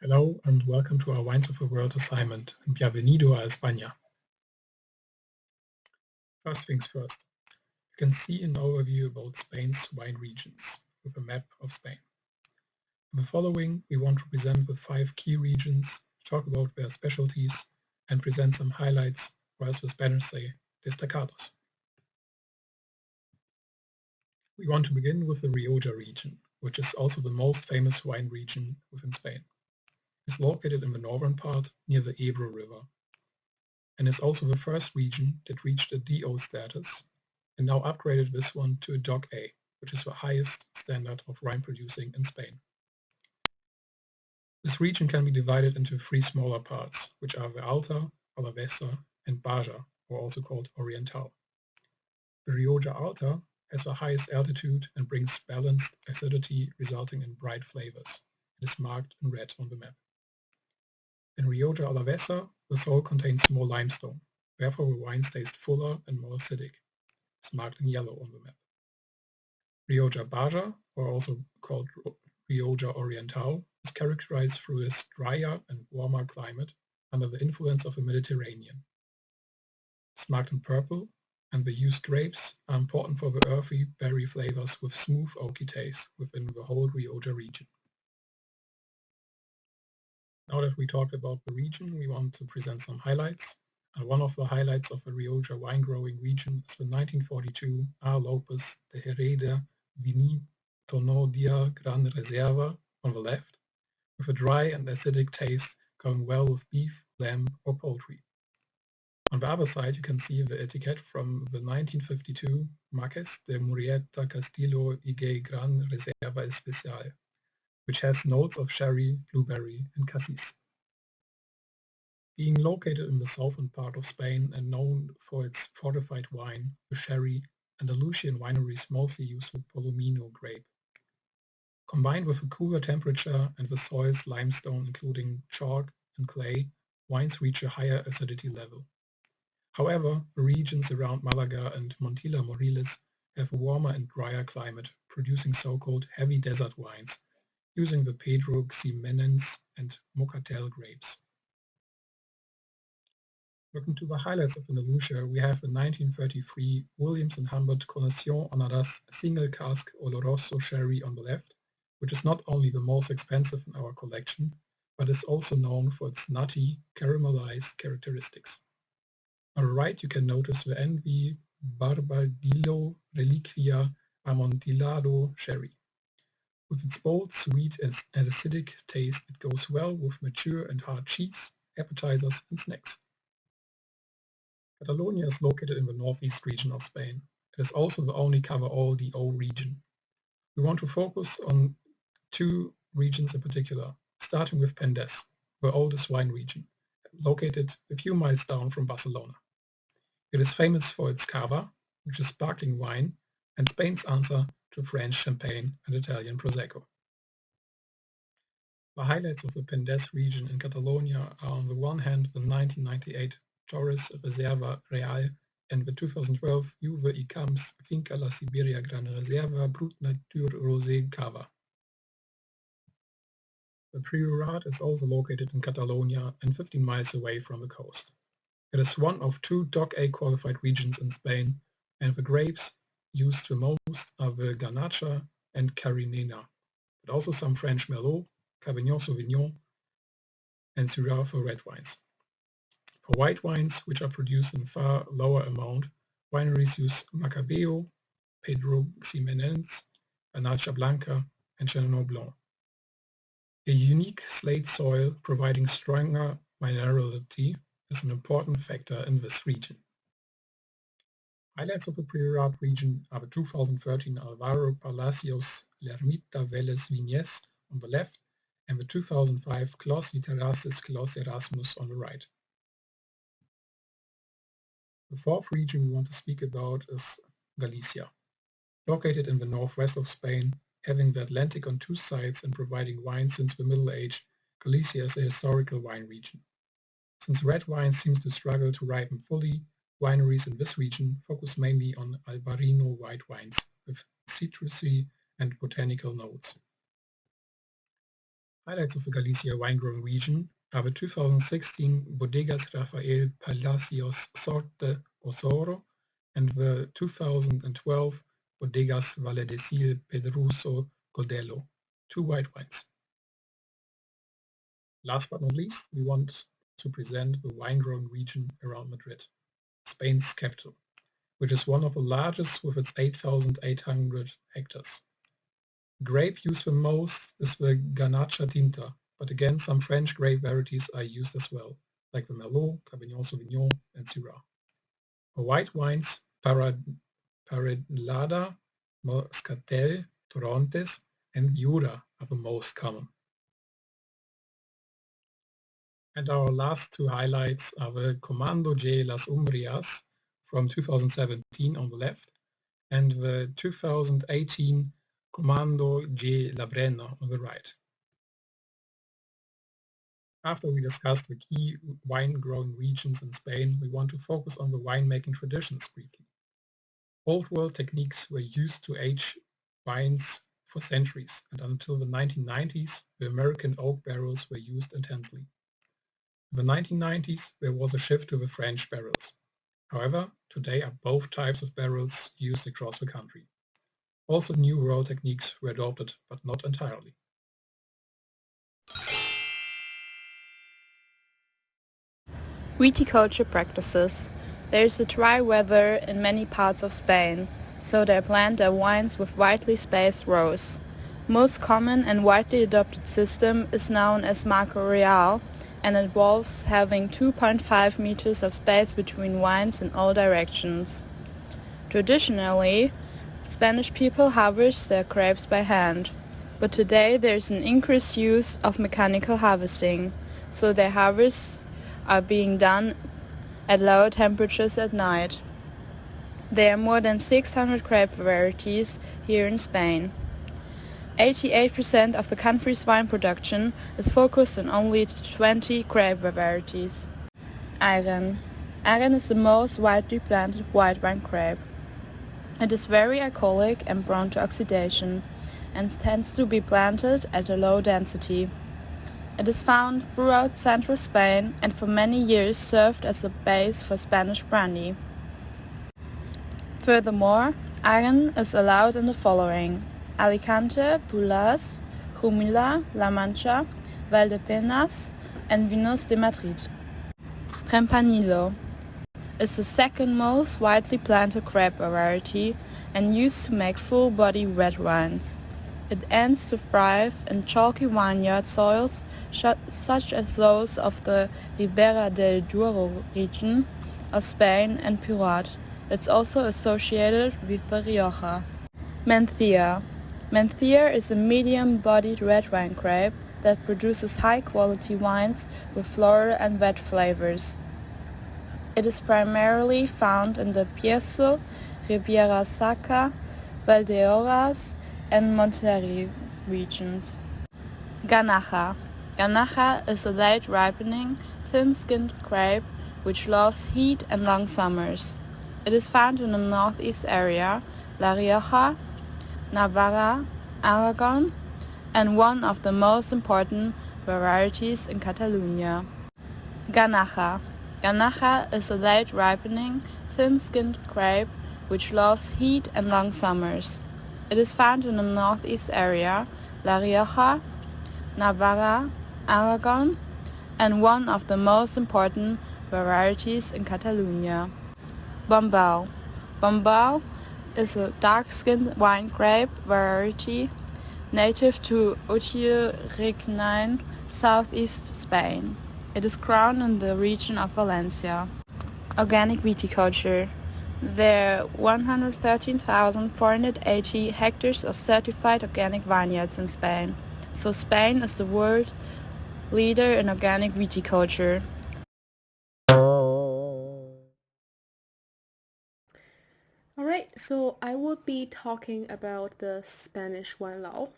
Hello and welcome to our Wines of the World assignment, and bienvenido a España. First things first, you can see an overview about Spain's wine regions with a map of Spain. In the following, we want to present the 5 key regions, talk about their specialties, and present some highlights, or as the Spanish say, destacados. We want to begin with the Rioja region, which is also the most famous wine region within Spain. It's located in the northern part near the Ebro River, and is also the first region that reached a DO status and now upgraded this one to a DOC A, which is the highest standard of wine producing in Spain. This region can be divided into 3 smaller parts, which are the Alta, Alavesa, and Baja, or also called Oriental. The Rioja Alta has the highest altitude and brings balanced acidity resulting in bright flavors. It is marked in red on the map. In Rioja Alavesa, the soil contains more limestone, therefore the wines taste fuller and more acidic. It's marked in yellow on the map. Rioja Baja, or also called Rioja Oriental, is characterized through its drier and warmer climate under the influence of the Mediterranean. It's marked in purple, and the used grapes are important for the earthy berry flavors with smooth oaky taste within the whole Rioja region. Now that we talked about the region, we want to present some highlights. And one of the highlights of the Rioja wine-growing region is the 1942 A. Lopez de Herrera Vinitonodia Gran Reserva on the left, with a dry and acidic taste going well with beef, lamb, or poultry. On the other side, you can see the etiquette from the 1952 Marques de Murrieta Castillo y Gran Reserva Especial, which has notes of sherry, blueberry, and cassis. Being located in the southern part of Spain and known for its fortified wine, the sherry, Andalusian wineries mostly use the Palomino grape. Combined with a cooler temperature and the soil's limestone including chalk and clay, wines reach a higher acidity level. However, the regions around Malaga and Montilla Moriles have a warmer and drier climate, producing so-called heavy desert wines, using the Pedro Ximenez and Mocatel grapes. Looking to the highlights of Andalusia, we have the 1933 Williams & Humbert Connoisseur Honoras Single Cask Oloroso Sherry on the left, which is not only the most expensive in our collection, but is also known for its nutty, caramelized characteristics. On the right you can notice the NV Barbadillo Reliquia Amontillado Sherry. With its bold, sweet and acidic taste, it goes well with mature and hard cheese, appetizers and snacks. Catalonia is located in the northeast region of Spain. It is also the only cover-all DO region. We want to focus on 2 regions in particular, starting with Pendes, the oldest wine region, located a few miles down from Barcelona. It is famous for its cava, which is sparkling wine, and Spain's answer to French champagne and Italian Prosecco. The highlights of the Pendes region in Catalonia are on the one hand the 1998 Torres Reserva Real and the 2012 Juve y Camps Finca La Siberia Gran Reserva Brut Nature Rosé Cava. The Priorat is also located in Catalonia and 15 miles away from the coast. It is one of 2 DOC A qualified regions in Spain, and the grapes used the most are the Garnacha and Carinena, but also some French Merlot, Cabernet Sauvignon, and Syrah for red wines. For white wines, which are produced in far lower amount, wineries use Macabeo, Pedro Ximenez, Anacha Blanca, and Chenin Blanc. A unique slate soil providing stronger minerality is an important factor in this region. Highlights of the Priorat region are the 2013 Alvaro Palacios Lermita Vélez Viñes on the left and the 2005 Clos Literaces Clos Erasmus on the right. The 4th region we want to speak about is Galicia. Located in the northwest of Spain, having the Atlantic on 2 sides and providing wine since the Middle Age, Galicia is a historical wine region. Since red wine seems to struggle to ripen fully, wineries in this region focus mainly on Albarino white wines with citrusy and botanical notes. Highlights of the Galicia wine-growing region are the 2016 Bodegas Rafael Palacios Sorte Osoro and the 2012 Bodegas Valdesil Pedroso Godello, 2 white wines. Last but not least, we want to present the wine-growing region around Madrid, Spain's capital, which is one of the largest with its 8,800 hectares. Grape used the most is the Garnacha Tinta, but again some French grape varieties are used as well, like the Merlot, Cabernet Sauvignon and Syrah. The white wines Parellada, Moscatel, Torrontés and Viura are the most common. And our last 2 highlights are the Comando J Las Umbrias from 2017 on the left and the 2018 Comando J La Brena on the right. After we discussed the key wine-growing regions in Spain, we want to focus on the winemaking traditions briefly. Old world techniques were used to age wines for centuries, and until the 1990s, the American oak barrels were used intensely. In the 1990s, there was a shift to the French barrels. However, today are both types of barrels used across the country. Also New World techniques were adopted, but not entirely. Viticulture practices. There is a dry weather in many parts of Spain, so they plant their wines with widely spaced rows. Most common and widely adopted system is known as Marco Real and involves having 2.5 meters of space between vines in all directions. Traditionally, Spanish people harvest their grapes by hand, but today there is an increased use of mechanical harvesting, so their harvests are being done at lower temperatures at night. There are more than 600 grape varieties here in Spain. 88% of the country's wine production is focused on only 20 grape varieties. Iron. Iron is the most widely planted white wine grape. It is very alcoholic and prone to oxidation, and tends to be planted at a low density. It is found throughout central Spain and for many years served as a base for Spanish brandy. Furthermore, iron is allowed in the following: Alicante, Pulas, Jumilla, La Mancha, Valdepeñas, and Vinos de Madrid. Tempranillo is the second most widely planted grape variety and used to make full-body red wines. It tends to thrive in chalky vineyard soils such as those of the Ribera del Duero region of Spain and Pirat. It's also associated with the Rioja. Mencía. Mencía is a medium-bodied red wine grape that produces high-quality wines with floral and wet flavors. It is primarily found in the Bierzo, Ribeira Sacra, Valdeorras, and Monterrey regions. Garnacha. Garnacha is a late-ripening, thin-skinned grape which loves heat and long summers. It is found in the northeast area, La Rioja, Navarra, Aragon, and one of the most important varieties in Catalonia. Garnacha. Garnacha is a late-ripening, thin-skinned grape which loves heat and long summers. It is found in the northeast area, La Rioja, Navarra, Aragon, and one of the most important varieties in Catalonia. Bombao. Bombao is a dark-skinned wine grape variety native to Utiel-Requena, southeast Spain. It is grown in the region of Valencia. Organic viticulture. There are 113,480 hectares of certified organic vineyards in Spain, so Spain is the world leader in organic viticulture. Alright, so I will be talking about the Spanish wine law.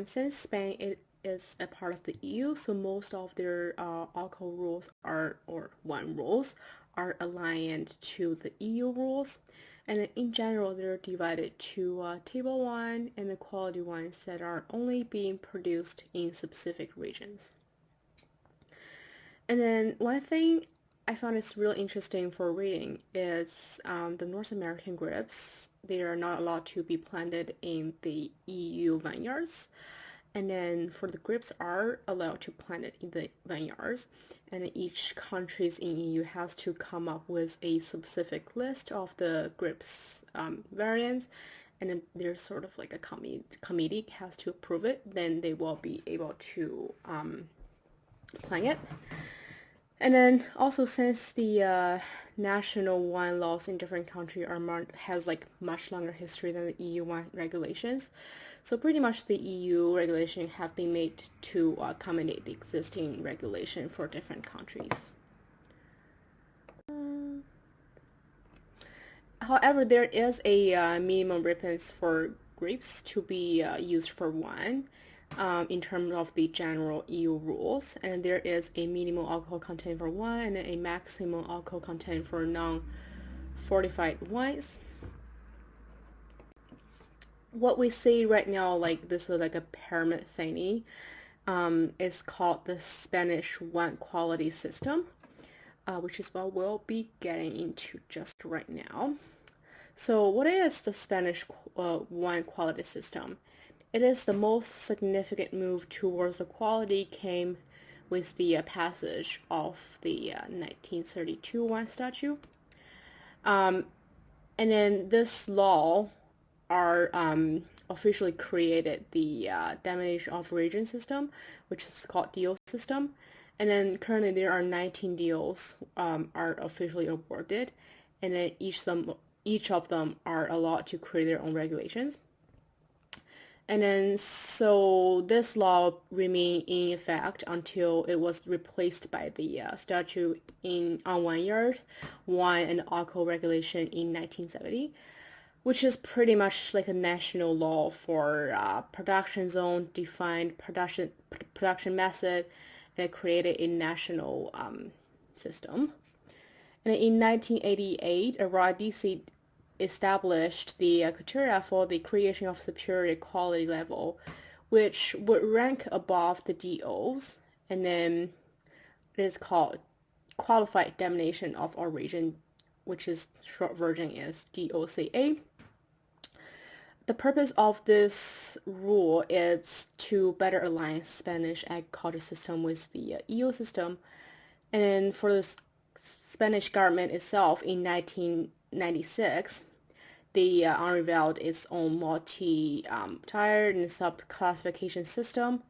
Since Spain is a part of the EU, so most of their alcohol rules or wine rules are aligned to the EU rules. And in general, they're divided to table 1 and the quality ones that are only being produced in specific regions. And then one thing I found is really interesting for reading is the North American grapes. They are not allowed to be planted in the EU vineyards. And then for the grapes are allowed to plant it in the vineyards. And each countries in EU has to come up with a specific list of the grapes variants. And then there's sort of like a committee has to approve it. Then they will be able to plant it. And then also since the national wine laws in different countries has like much longer history than the EU wine regulations, so pretty much the EU regulation have been made to accommodate the existing regulation for different countries. However, there is a minimum ripeness for grapes to be used for wine. In terms of the general EU rules, and there is a minimum alcohol content for wine and a maximum alcohol content for non-fortified wines. What we see right now, like this is like a pyramid thingy, is called the Spanish wine quality system, which is what we'll be getting into just right now. So what is the Spanish wine quality system? It is the most significant move towards equality came with the passage of the 1932 wine statute. And then this law are officially created the denomination of origin system, which is called DO system. And then currently there are 19 DOs are officially awarded, and then each of them are allowed to create their own regulations. And then so this law remained in effect until it was replaced by the statute on vineyard, wine and alcohol regulation in 1970, which is pretty much like a national law for production zone, defined production method, and it created a national system. And in 1988, a raw DC established the criteria for the creation of superior quality level, which would rank above the DOs, and then it is called qualified denomination of origin, which is short version is DOCA. The purpose of this rule is to better align Spanish agriculture system with the EU system, and then for the Spanish government itself in 1996, they unveiled its own multi-tiered and sub-classification system.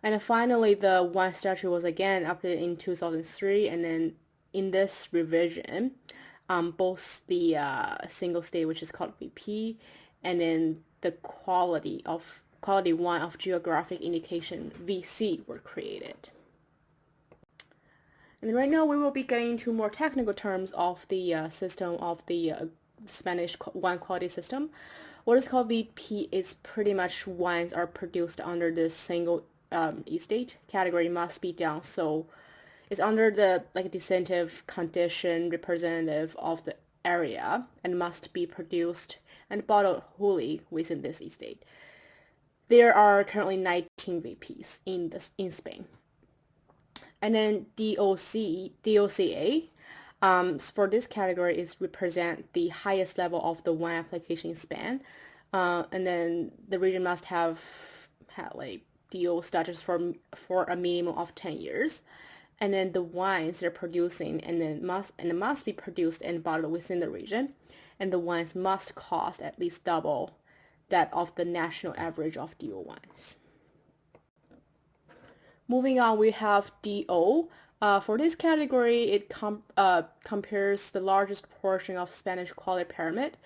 And then finally, the wine statute was again updated in 2003, and then in this revision, both the single state, which is called VP, and then the quality wine of geographic indication, VC, were created. And right now we will be getting into more technical terms of the system of the Spanish wine quality system. What is called VP is pretty much wines are produced under the single estate category must be down. So it's under the like distinctive condition representative of the area and must be produced and bottled wholly within this estate. There are currently 19 VPs in Spain. And then DOCA, for this category is represent the highest level of the wine application in Spain. And then the region must have had like DO status for a minimum of 10 years. And then the wines they're producing and must be produced and bottled within the region. And the wines must cost at least double that of the national average of DO wines. Moving on, we have DO. For this category, it compares the largest portion of Spanish quality pyramid.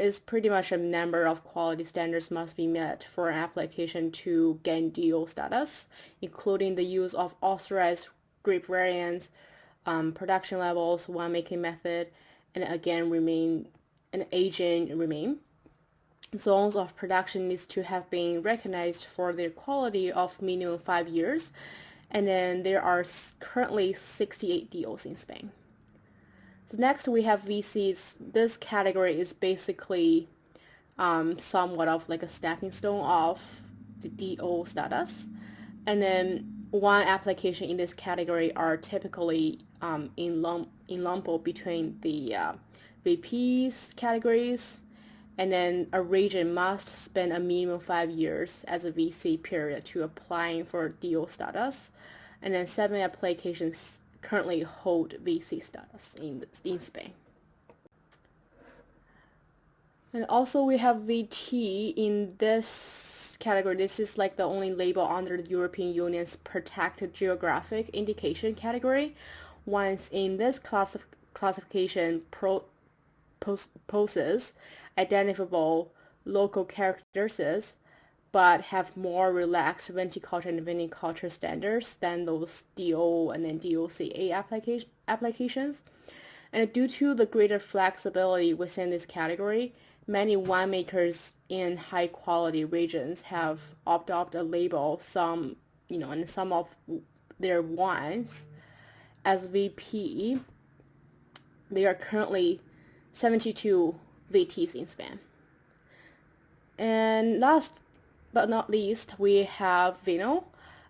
Is pretty much a number of quality standards must be met for an application to gain DO status, including the use of authorized grape variants, production levels, winemaking method, and again aging remain. Zones of production needs to have been recognized for their quality of minimum 5 years, and then there are currently 68 DOs in Spain. So next we have VCs. This category is basically somewhat of like a stepping stone of the DO status. And then one application in this category are typically in lumpo between the VPs categories, and then a region must spend a minimum 5 years as a VC period to applying for DO status, and then 7 applications currently hold VC status in Spain. And also we have VT in this category. This is like the only label under the European Union's protected geographic indication category. Once in this classification poses identifiable local characteristics, but have more relaxed viticulture and viniculture standards than those DO and then DOCA applications. And due to the greater flexibility within this category, many winemakers in high quality regions have adopted a label and some of their wines as VP. There are currently 72 VTs in Spain. And last but not least, we have Vino.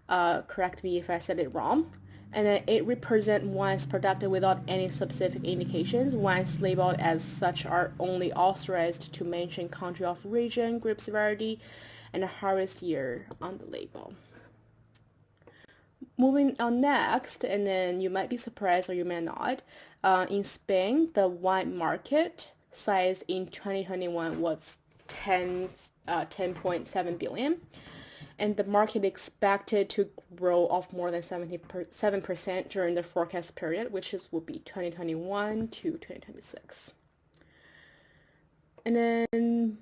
Correct me if I said it wrong. And it represents wines produced without any specific indications. Wines labeled as such are only authorized to mention country of origin, grape variety, and harvest year on the label. Moving on next, and then you might be surprised or you may not, in Spain, the wine market size in 2021 was 10.7 billion. And the market expected to grow of more than 7% during the forecast period, which will be 2021 to 2026. And then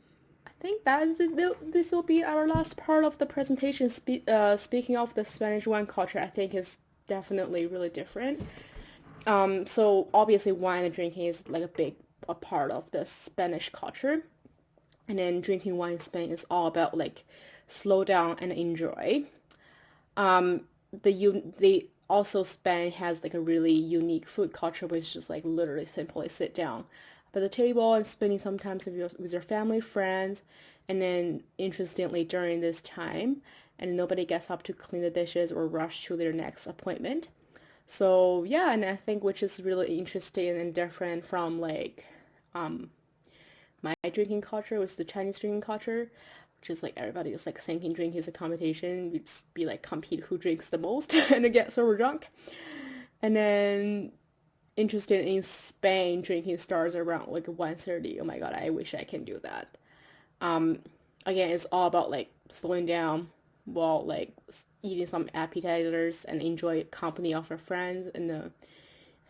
I think that is it. This will be our last part of the presentation. Speaking of the Spanish wine culture, I think is definitely really different. So obviously wine and drinking is like a part of the Spanish culture. And then drinking wine in Spain is all about like slow down and enjoy. Also Spain has like a really unique food culture, which is just like literally simply sit down at the table and spending some time with your family, friends, and then interestingly during this time, and nobody gets up to clean the dishes or rush to their next appointment. So yeah, and I think which is really interesting and different from like my drinking culture was the Chinese drinking culture, which is like everybody is like thinking drinking is a competition. We'd just be like compete who drinks the most and then get super drunk. And then interested in Spain, drinking starts around like 1:30. Oh my god, I wish I can do that. Again, it's all about like slowing down while like eating some appetizers and enjoy company of our friends and the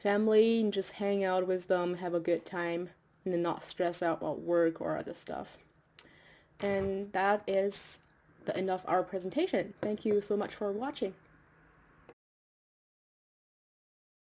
family and just hang out with them, have a good time, and then not stress out about work or other stuff. And that is the end of our presentation. Thank you so much for watching.